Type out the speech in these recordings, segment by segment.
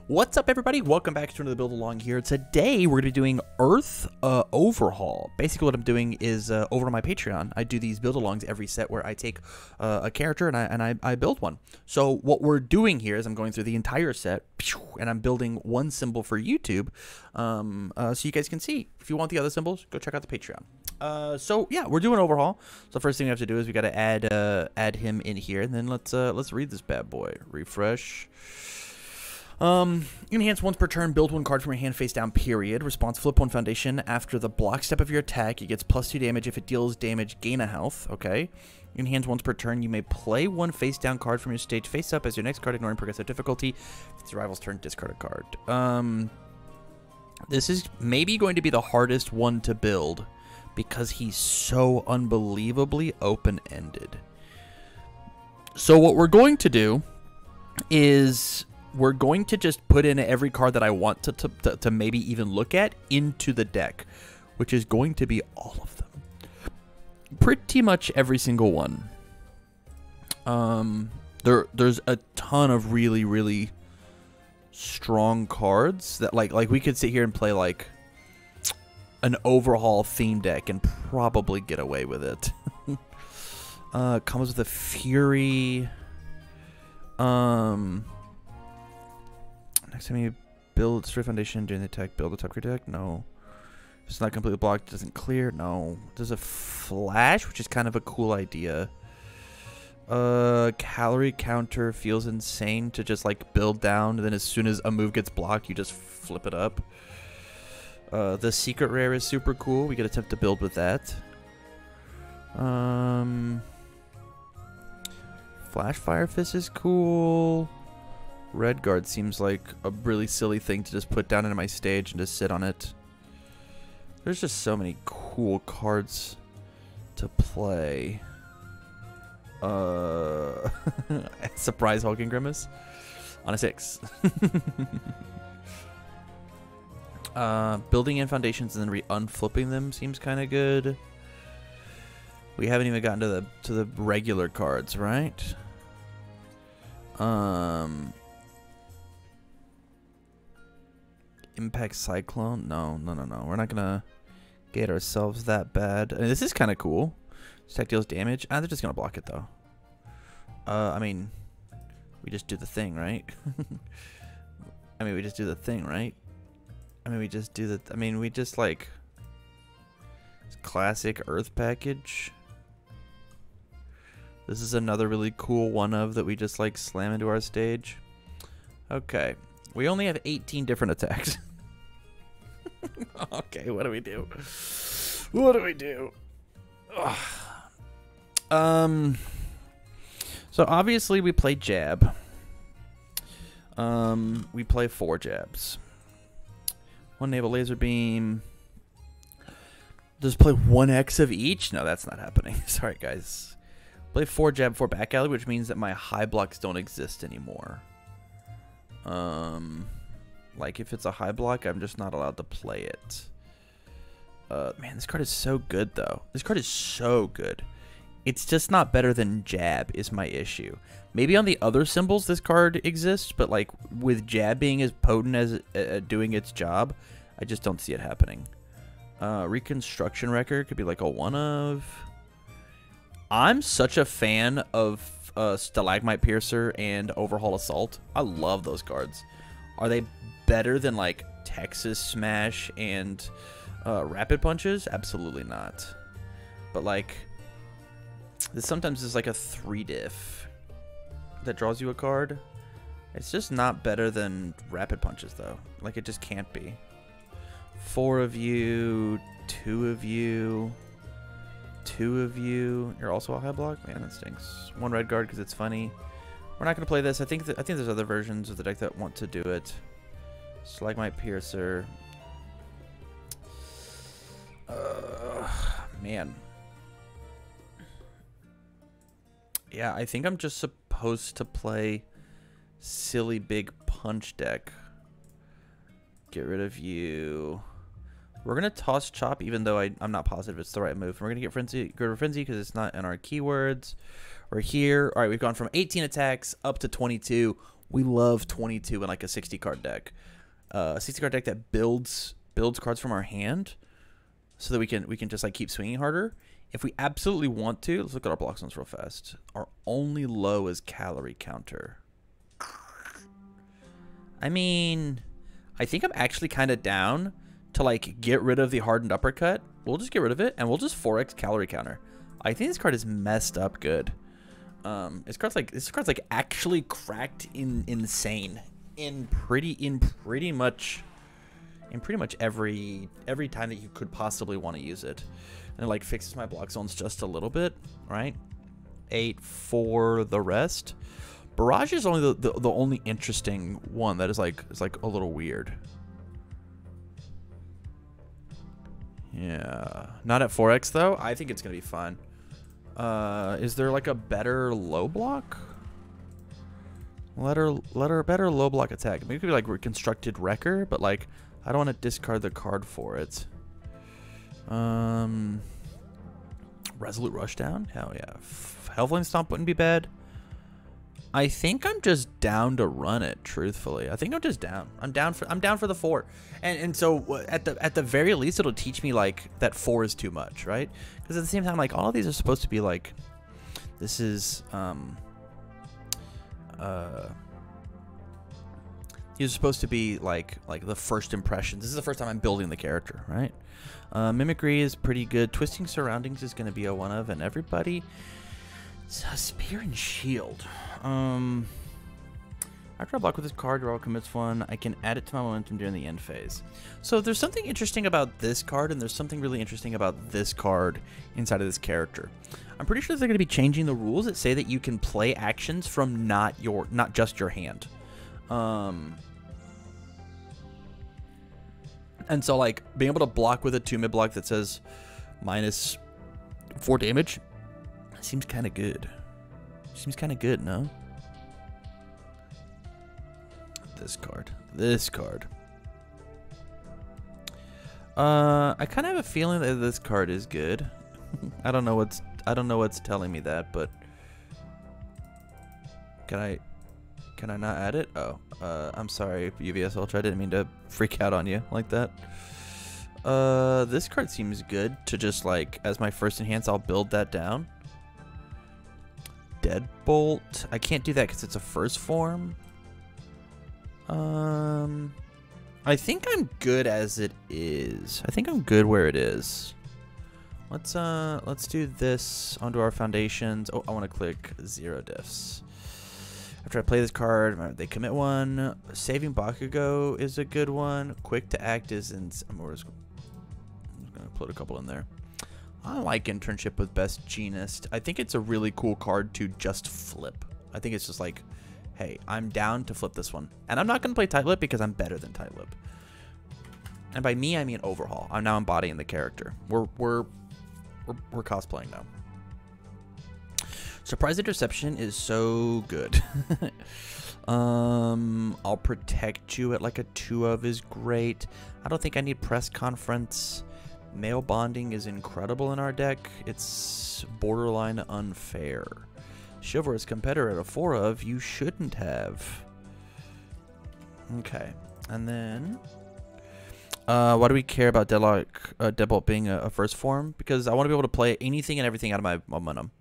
What's up, everybody? Welcome back to another build along here. Today we're going to be doing Earth Overhaul. Basically what I'm doing is over on my Patreon, I do these build alongs every set where I take a character and I build one. So what we're doing here is I'm going through the entire set and I'm building one symbol for YouTube so you guys can see. If you want the other symbols, go check out the Patreon. So yeah, we're doing Overhaul. So first thing we have to do is we got to add him in here, and then let's read this bad boy. Refresh. Enhance once per turn, build one card from your hand face down, period. Response, flip one foundation. After the block step of your attack, it gets +2 damage. If it deals damage, gain a health. Okay. Enhance once per turn, you may play one face down card from your stage face up as your next card, ignoring progressive difficulty. If it's your rival's turn, discard a card. This is maybe going to be the hardest one to build because he's so unbelievably open-ended. So what we're going to do is we're going to just put in every card that I want to maybe even look at into the deck, which is going to be all of them. Pretty much every single one. There's a ton of really strong cards that like we could sit here and play like an Overhaul theme deck and probably get away with it. Comes with a Fury. Next time you build Straight Foundation during the attack, build a top card deck? No. If it's not completely blocked, it doesn't clear? No. There's a Flash, which is kind of a cool idea. Calorie counter feels insane to just like build down, and then as soon as a move gets blocked, you just flip it up. The Secret Rare is super cool. We could attempt to build with that. Flash Fire Fist is cool. Red Guard seems like a really silly thing to just put down into my stage and just sit on it. There's just so many cool cards to play. Surprise Hulking Grimace on a 6. Building in foundations and then unflipping them seems kind of good. We haven't even gotten to the regular cards, right? Impact Cyclone? No. We're not gonna get ourselves that bad. I mean, this is kind of cool. Stack deals damage. They're just gonna block it though. I mean, we just do the thing, right? we just do the thing, right? We just like classic Earth package. This is another really cool one of that we just like slam into our stage. Okay. We only have 18 different attacks. Okay, what do we do? What do we do? So obviously we play jab. We play 4 jabs. 1 naval laser beam. Just play 1x of each? No, that's not happening. Sorry, guys. Play 4 jab, 4 back alley, which means that my high blocks don't exist anymore. Like if it's a high block, I'm just not allowed to play it. Man, this card is so good though. This card is so good. It's just not better than jab is my issue. Maybe on the other symbols this card exists, but like with jab being as potent as doing its job, I just don't see it happening. Reconstruction Record could be like a one of. I'm such a fan of Stalagmite Piercer and Overhaul Assault. I love those cards. Are they better than like Texas Smash and Rapid Punches? Absolutely not. But like this sometimes is like a 3 diff that draws you a card. It's just not better than Rapid Punches though. Like it just can't be. 4 of you, 2 of you, 2 of you. You're also a high block? Man, that stinks. 1 red guard because it's funny. We're not going to play this. I think there's other versions of the deck that want to do it. Stalagmite Piercer. Man. Yeah, I think I'm just supposed to play silly big punch deck. Get rid of you. We're going to toss Chop, even though I'm not positive it's the right move. We're going to get Frenzy, go to Frenzy because it's not in our keywords. We're here. All right, we've gone from 18 attacks up to 22. We love 22 in like a 60 card deck. A 60 card deck that builds cards from our hand so that we can just like keep swinging harder. If we absolutely want to, let's look at our block zones real fast. Our only low is calorie counter. I mean, I think I'm actually kind of down to like get rid of the hardened uppercut. We'll just get rid of it and we'll just 4x calorie counter. I think this card is messed up good. This card's like actually cracked insane in pretty much every time that you could possibly want to use it. And it like fixes my block zones just a little bit, right? 8 for the rest. Barrage is only the only interesting one that is like a little weird. Yeah, not at 4x though. I think it's gonna be fun. Is there like a better low block? Let her better low block attack. Maybe it could be like Reconstructed Wrecker, but like I don't want to discard the card for it. Resolute Rushdown? Hell yeah. Hellflame Stomp wouldn't be bad. I think I'm just down to run it, truthfully. I think I'm just down. I'm down for the 4. And so at the very least it'll teach me like that 4 is too much, right? Because at the same time, like all of these are supposed to be like, this is these are supposed to be like the first impressions. This is the first time I'm building the character, right? Mimicry is pretty good. Twisting Surroundings is going to be a one of, and everybody. Spear and Shield. After I block with this card, draw commits one. I can add it to my momentum during the end phase. So there's something interesting about this card, and there's something really interesting about this card inside of this character. I'm pretty sure they're going to be changing the rules that say that you can play actions from not just your hand. And so like being able to block with a 2 mid block that says -4 damage seems kind of good. Seems kind of good, no? This card. I kind of have a feeling that this card is good. I don't know what's telling me that, but can I not add it? Oh, I'm sorry, UVS Ultra. I didn't mean to freak out on you like that. This card seems good to just like as my first enhance. I'll build that down. Deadbolt. I can't do that because it's a first form. I think I'm good as it is. I think I'm good where it is. Let's do this onto our foundations. Oh, I want to click 0 diffs. After I play this card, they commit one. Saving Bakugo is a good one. Quick to act is in. I'm just gonna put a couple in there. I like Internship with Best Genist. I think it's a really cool card to just flip. I think it's just like, hey, I'm down to flip this one. And I'm not going to play Tight Lip because I'm better than Tight Lip. And by me, I mean Overhaul. I'm now embodying the character. We're cosplaying now. Surprise Interception is so good. I'll Protect You at like a 2 of is great. I don't think I need Press Conference. Male Bonding is incredible in our deck. It's borderline unfair. Chivalrous Competitor at a 4 of, you shouldn't have. Okay. And then, why do we care about Deadbolt being a first form? Because I want to be able to play anything and everything out of my momentum.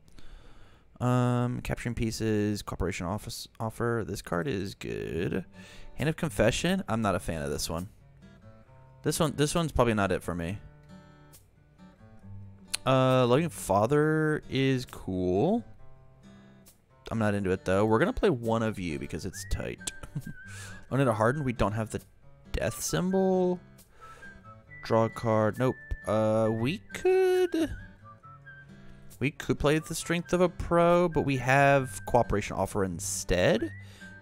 Capturing Pieces, Cooperation Offer. This card is good. Hand of Confession. I'm not a fan of this one. This one's probably not it for me. Loving Father is cool. I'm not into it though. We're gonna play one of you because it's tight. On it a Harden, we don't have the death symbol. Draw a card. Nope. We could play the Strength of a Pro, but we have Cooperation Offer instead. And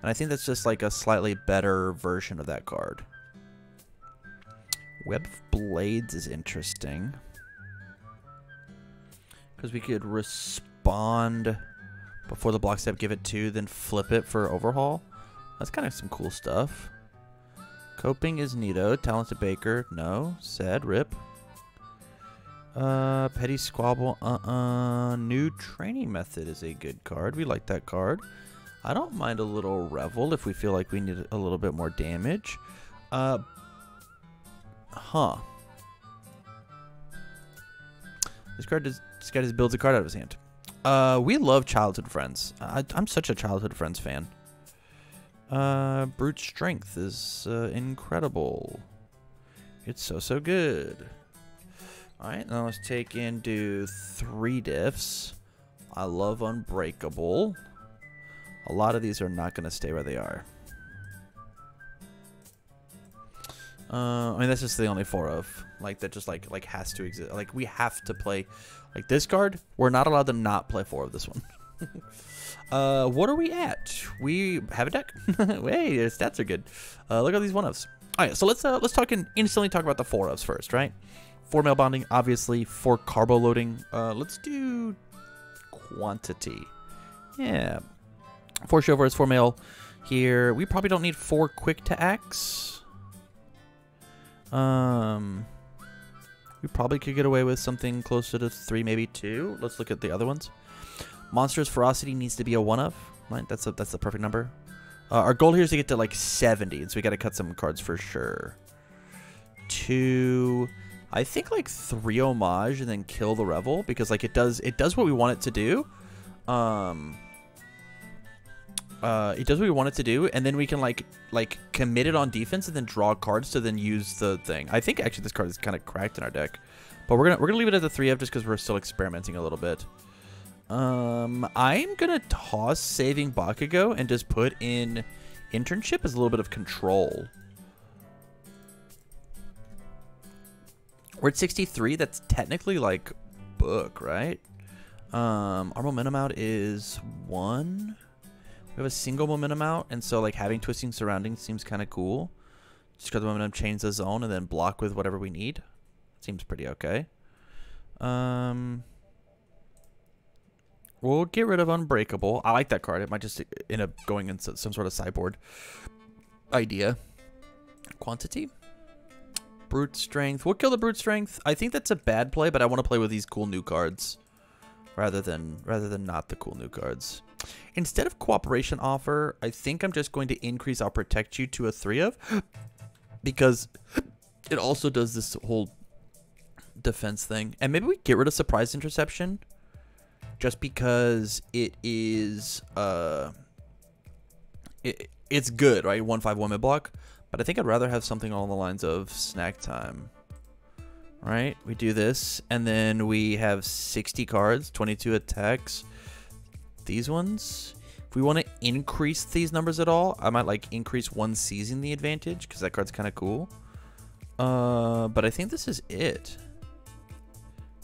I think that's just like a slightly better version of that card. Web of Blades is interesting. Because we could respond before the block step, give it 2, then flip it for Overhaul. That's kind of some cool stuff. Coping is neato. Talented Baker, no. Sad, rip. Petty Squabble, New Training Method is a good card. We like that card. I don't mind a little Revel if we feel like we need a little bit more damage. Huh. This guy just builds a card out of his hand. We love childhood friends. I'm such a childhood friends fan. Brute strength is incredible. It's so good. All right, now let's take and do 3 diffs. I love Unbreakable. A lot of these are not going to stay where they are. I mean, that's just the only 4 of. Like, that just, like has to exist. Like, we have to play. Like, this card, we're not allowed to not play 4 of this one. What are we at? We have a deck. Hey, your stats are good. Look at these 1-ofs. All right, so let's instantly talk about the 4-ofs first, right? 4 mail bonding, obviously. 4 carbo loading. Let's do quantity. Yeah. 4 Chauffeurs, 4 mail here. We probably don't need 4 quick to acts. We probably could get away with something closer to 3, maybe 2. Let's look at the other ones. Monstrous Ferocity needs to be a 1-of. Right? That's the perfect number. Our goal here is to get to like 70, and so we got to cut some cards for sure. 2, I think like 3 Homage and then kill the Revel, because like it does what we want it to do. It does what we want it to do, and then we can like commit it on defense and then draw cards to then use the thing. I think actually this card is kind of cracked in our deck, but we're gonna leave it at the 3 of just because we're still experimenting a little bit. I'm gonna toss Saving Bakugo and just put in Internship as a little bit of control. We're at 63. That's technically like book, right? Our momentum out is 1. We have a single momentum out, and so like having Twisting Surroundings seems kind of cool. Just because the momentum change the zone and then block with whatever we need. Seems pretty okay. We'll get rid of Unbreakable. I like that card. It might just end up going into some sort of sideboard idea. Quantity. Brute Strength. We'll kill the Brute Strength. I think that's a bad play, but I want to play with these cool new cards rather than not the cool new cards. Instead of Cooperation Offer, I think I'm just going to increase I'll Protect You to a 3 of, because it also does this whole defense thing. And maybe we get rid of Surprise Interception just because it is it's good, right? 1/5 1 mid block, but I think I'd rather have something along the lines of Snack Time. Right? We do this, and then we have 60 cards, 22 attacks. These ones, if we want to increase these numbers at all, I might like increase 1 seizing the advantage because that card's kind of cool. But I think this is it.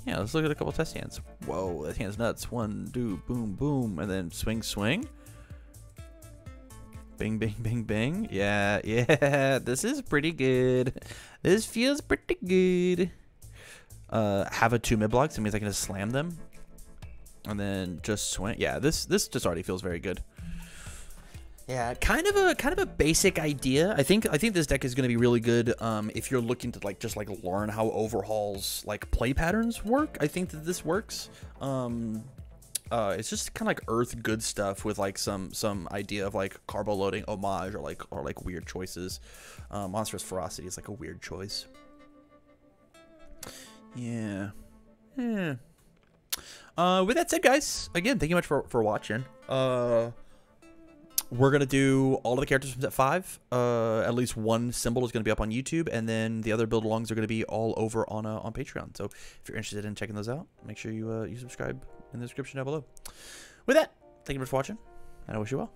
Yeah, let's look at a couple test hands. Whoa, that hand's nuts. 1, 2, boom, boom, and then swing, swing. Bing, bing, bing, bing. Yeah, yeah, this is pretty good. This feels pretty good. Have a 2 mid blocks. That means I can just slam them. And then just swing. Yeah, this just already feels very good. Yeah, kind of a basic idea. I think this deck is going to be really good if you're looking to just learn how Overhaul's play patterns work. I think that this works. It's just kind of like Earth good stuff with some idea of carbo loading, homage, or weird choices. Monstrous Ferocity is a weird choice. Yeah. Yeah. With that said, guys, again, thank you much for watching. We're going to do all of the characters from set 5. At least one symbol is going to be up on YouTube, and then the other build-alongs are going to be all over on Patreon. So if you're interested in checking those out, make sure you subscribe in the description down below. With that, thank you much for watching, and I wish you well.